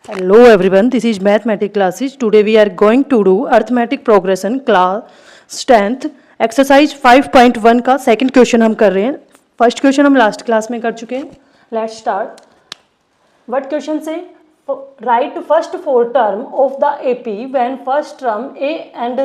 Hello everyone, this is mathematics classes. Today we are going to do arithmetic progression class 10th exercise 5.1 का second question हम कर रहे हैं. First question हम last class में कर चुके हैं. Let's start. व्हाट क्वेश्चन से right first four term of the AP when first term A and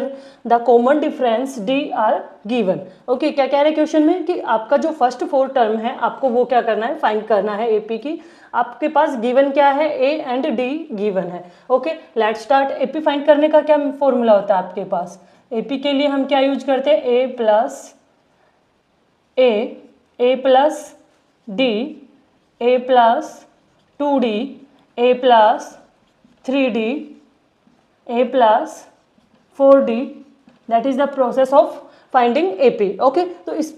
the common difference D R given. Okay, क्या कह रहे हैं क्वेश्चन में कि आपका जो फर्स्ट फोर टर्म है आपको वो क्या करना है, फाइंड करना है एपी की. आपके पास गिवन क्या है, ए एंड डी गिवन है. Okay, let's start. AP find करने का क्या फॉर्मूला होता है आपके पास. एपी के लिए हम क्या यूज करते हैं, a plus d, a plus 2d, a plus 3d, a plus 4d. That is the process of finding AP. Okay, तो इस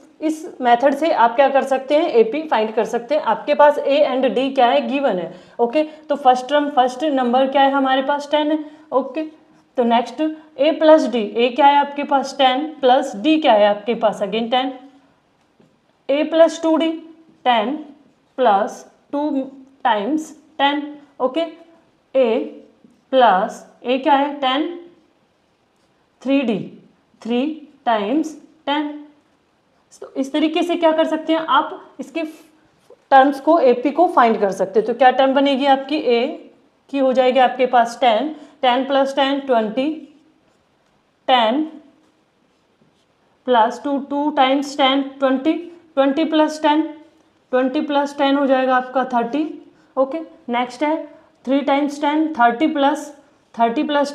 मेथड से आप क्या कर सकते हैं, एपी फाइंड कर सकते हैं. आपके पास ए एंड डी क्या है, गिवन है. ओके, तो फर्स्ट नंबर क्या है हमारे पास, 10 है. ओके, तो नेक्स्ट ए प्लस डी, ए क्या है आपके पास 10 प्लस डी क्या है आपके पास again 10. A plus 2d 10 plus 2 times 10. Okay, a plus a क्या है 10, 3d 3 टाइम्स 10. तो इस तरीके से क्या कर सकते हैं आप, इसके टर्म्स को एपी को फाइंड कर सकते हैं. तो क्या टर्म बनेगी आपकी, ए की हो जाएगी आपके पास 10, 10 plus 10 20, 10 plus 2 2 times 10 20, 20 plus 10 20 plus 10 हो जाएगा आपका 30. ओके, नेक्स्ट है 3 टाइम्स 10 30 प्लस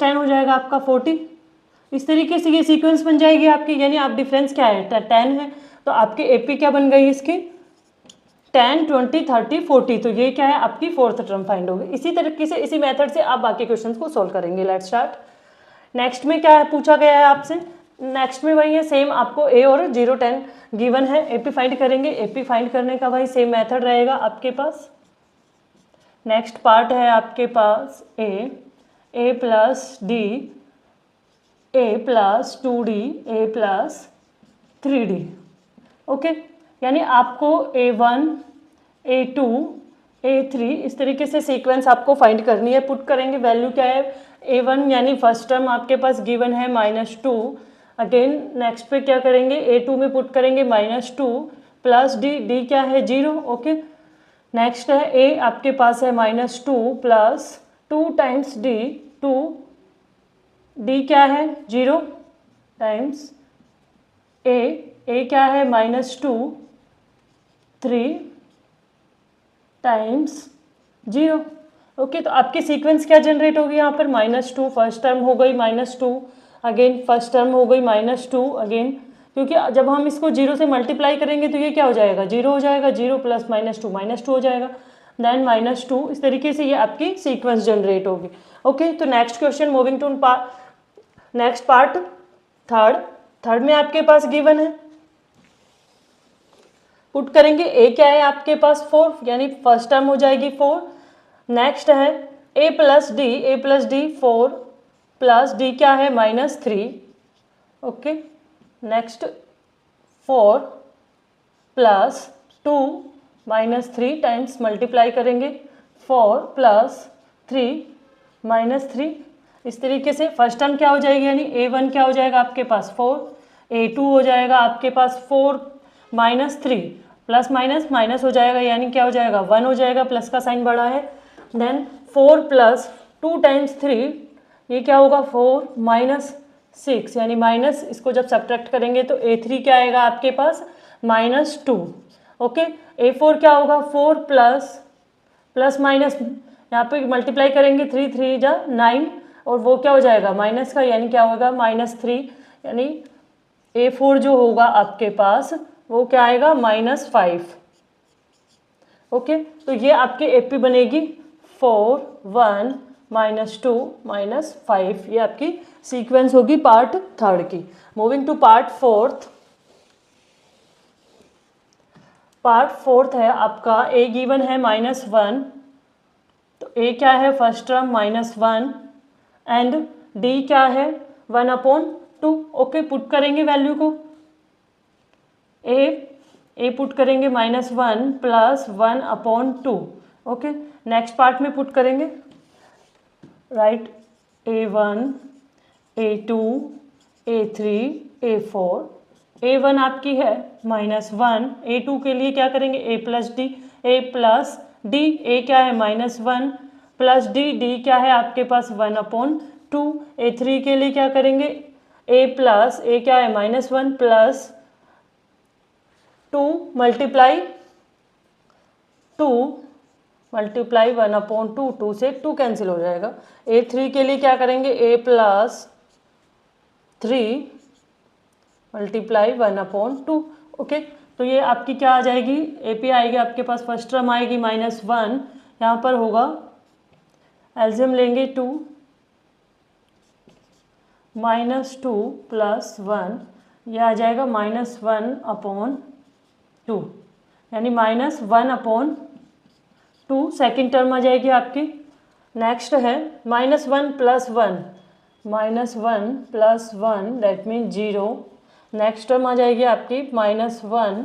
10 हो जाएगा आपका 40. इस तरीके से ये सीक्वेंस बन जाएगी आपकी. यानी आप डिफरेंस क्या है 10 है, तो आपके एपी क्या बन गई इसकी 10 20 30 40. तो ये क्या है आपकी फोर्थ टर्म फाइंड होगी. इसी तरीके से इसी मेथड से आप बाकी क्वेश्चन को सोल्व करेंगे. Let's start. नेक्स्ट में क्या है पूछा गया है आपसे, नेक्स्ट में वही है सेम, आपको ए और 0 10 गिवन है. एपी फाइंड करेंगे. एपी फाइंड करने का वही सेम मेथड रहेगा आपके पास. नेक्स्ट पार्ट है आपके पास ए plus d, a plus 2d, A plus 3d. Okay, यानी आपको A1 A2 A3 इस तरीके से सीक्वेंस आपको फाइंड करनी है. पुट करेंगे वैल्यू क्या है, A1 यानी फर्स्ट टर्म आपके पास गिवन है -2. अगेन नेक्स्ट पे क्या करेंगे, A2 में पुट करेंगे -2 प्लस डी क्या है 0. ओके, नेक्स्ट है ए आपके पास है -2 प्लस 2 टाइम्स डी, 2 डी क्या है 0 टाइम्स ए क्या है -2 3 टाइम्स 0. ओके, तो आपकी सीक्वेंस क्या जनरेट होगी यहाँ पर, -2 फर्स्ट टर्म हो गई -2, अगेन फर्स्ट टर्म हो गई -2 अगेन, क्योंकि जब हम इसको 0 से मल्टीप्लाई करेंगे तो ये क्या हो जाएगा 0 हो जाएगा. 0 प्लस -2 हो जाएगा, देन -2. इस तरीके से ये आपकी सीक्वेंस जनरेट होगी. ओके, तो next question moving to next part third में आपके पास गिवन है. पुट करेंगे ए क्या है आपके पास 4, यानी फर्स्ट टर्म हो जाएगी 4. नेक्स्ट है ए प्लस डी 4 प्लस डी क्या है -3. Okay, next 4 plus 2 -3 times multiply करेंगे 4 प्लस 3 -3. इस तरीके से फर्स्ट टर्म क्या हो जाएगी, यानी A1 क्या हो जाएगा आपके पास 4, A2 हो जाएगा आपके पास 4 -3 प्लस माइनस हो जाएगा, यानी क्या हो जाएगा 1 हो जाएगा, प्लस का साइन बड़ा है. देन 4 प्लस 2 टाइम्स 3 ये क्या होगा 4 -6, यानी माइनस, इसको जब सब्ट्रैक्ट करेंगे तो A3 क्या आएगा आपके पास -2. ओके, A4 क्या होगा 4 प्लस माइनस, यहाँ पे मल्टीप्लाई करेंगे 3 3 जा 9 और वो क्या हो जाएगा माइनस का, यानी क्या होगा -3, यानी A4 जो होगा आपके पास वो क्या आएगा -5. ओके, तो ये आपके एपी बनेगी 4 1 -2 -5. ये आपकी सीक्वेंस होगी पार्ट थर्ड की. मूविंग टू पार्ट फोर्थ है आपका. ए गिवन है -1, तो ए क्या है फर्स्ट टर्म -1 एंड डी क्या है 1/2. ओके, पुट करेंगे वैल्यू को, ए पुट करेंगे -1 प्लस 1/2. ओके, नेक्स्ट पार्ट में पुट करेंगे right A1 A2 A3 A4, A1 आपकी है -1, A2 के लिए क्या करेंगे A plus D, A plus D, A क्या है -1 प्लस डी, डी क्या है आपके पास 1/2, A3 के लिए क्या करेंगे A प्लस A क्या है -1 प्लस 2 मल्टीप्लाई 2 मल्टीप्लाई 1/2, 2 से 2 कैंसिल हो जाएगा। A3 के लिए क्या करेंगे A प्लस 3 मल्टीप्लाई 1/2, ओके। तो ये आपकी क्या आ जाएगी AP आएगी आपके पास, फर्स्ट टर्म आएगी -1, यहाँ पर होगा एलसीएम लेंगे 2 -2 प्लस 1, यह आ जाएगा -1/2, यानी -1/2, सेकेंड टर्म आ जाएगी आपकी। नेक्स्ट है -1 plus 1, -1 plus 1 that mean 0, next term आ जाएगी आपकी -1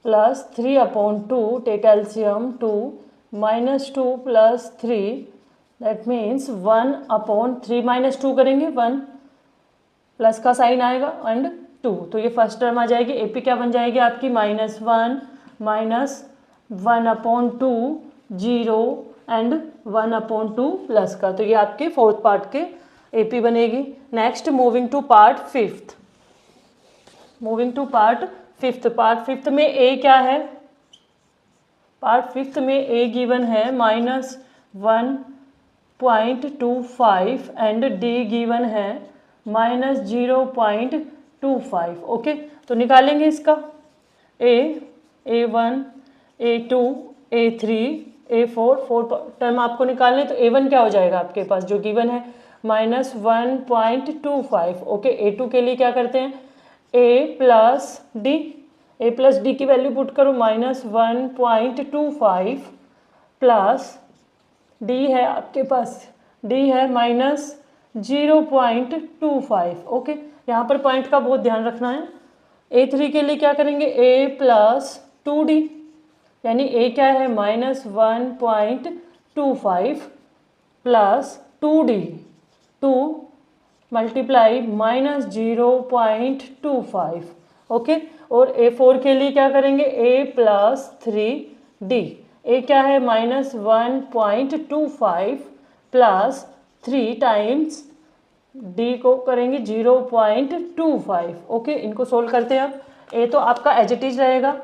plus 3/2, take LCM 2, -2 plus 3 that means 1/3, -2 करेंगे 1 प्लस का साइन आएगा एंड 2, तो ये फर्स्ट टर्म आ जाएगी। AP क्या बन जाएगी आपकी -1 माइनस 1/2 0 एंड 1/2 प्लस का, तो ये आपके फोर्थ पार्ट के AP बनेगी। Next moving to part fifth, moving to part fifth, part fifth में A क्या है, पार्ट फिफ्थ में A गिवन है -1.25 एंड D गिवन है -0.25, ओके। तो निकालेंगे इसका A1 A2 A3 A4, 4 term आपको निकालने, तो A1 क्या हो जाएगा आपके पास जो गिवन है -1.25, ओके। A2 के लिए क्या करते हैं A प्लस डी की वैल्यू पुट करो, -1.25 प्लस D है आपके पास, D है -0.25, ओके। यहाँ पर पॉइंट का बहुत ध्यान रखना है। A3 के लिए क्या करेंगे A प्लस 2D, यानी A क्या है -1.25 प्लस 2D, 2 मल्टीप्लाई -0.25, ओके। और A4 के लिए क्या करेंगे A प्लस 3D, A क्या है -1.25 प्लस 3 टाइम्स D को करेंगे 0.25, ओके। इनको सोल्व करते हैं अब। A तो आपका एज इट इज रहेगा,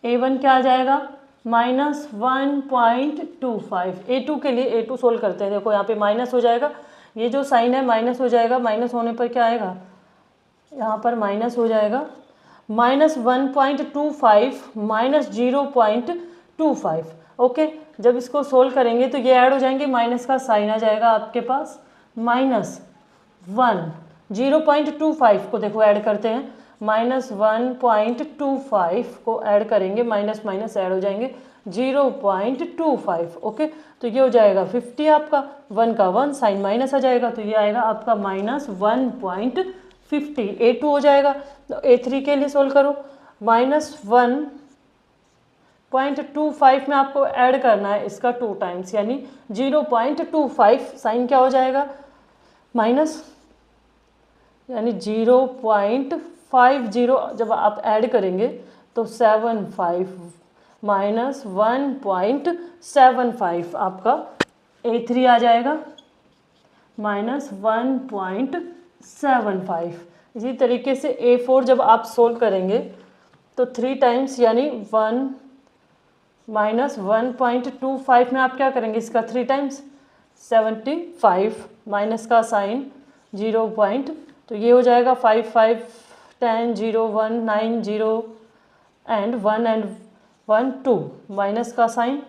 A1 क्या आ जाएगा -1.25, A2 के लिए A2 सोल्व करते हैं, देखो यहाँ पे माइनस हो जाएगा, ये जो साइन है माइनस हो जाएगा, माइनस होने पर क्या आएगा यहाँ पर माइनस हो जाएगा, -1.25 -0.25, ओके। जब इसको सोल्व करेंगे तो ये ऐड हो जाएंगे, माइनस का साइन आ जाएगा आपके पास -1, 0.25 को देखो ऐड करते हैं, -1.25 को ऐड करेंगे, माइनस माइनस ऐड हो जाएंगे 0.25, ओके। तो ये हो जाएगा 50 आपका, 1 का 1 साइन माइनस आ जाएगा, तो ये आएगा आपका -1.50, A2 हो जाएगा। तो A3 के लिए सोल्व करो, -1.25 में आपको ऐड करना है इसका 2 टाइम्स, यानी 0.25, साइन क्या हो जाएगा माइनस, यानी 0.50, जब आप ऐड करेंगे तो 75 -1.75 आपका A3 आ जाएगा -1.75। इसी तरीके से A4 जब आप सोल्व करेंगे तो 3 टाइम्स, यानी 1 -1.25 में आप क्या करेंगे इसका 3 टाइम्स, 75 माइनस का साइन 0 पॉइंट, तो ये हो जाएगा 5 5 10 0 1 9 0 एंड 1 2 माइनस का साइन,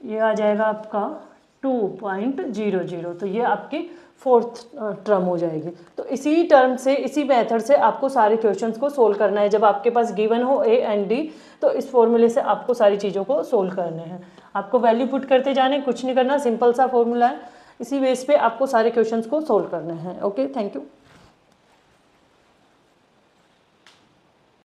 ये आ जाएगा आपका 2.00, तो ये आपकी फोर्थ टर्म हो जाएगी। तो इसी टर्म से, इसी मेथड से आपको सारे क्वेश्चंस को सोल्व करना है। जब आपके पास गिवन हो A एंड D, तो इस फॉर्मूले से आपको सारी चीज़ों को सोल्व करने हैं। आपको वैल्यू पुट करते जाने, कुछ नहीं करना, सिंपल सा फॉर्मूला है, इसी बेस पे आपको सारे क्वेश्चंस को सोल्व करने हैं। Okay, thank you.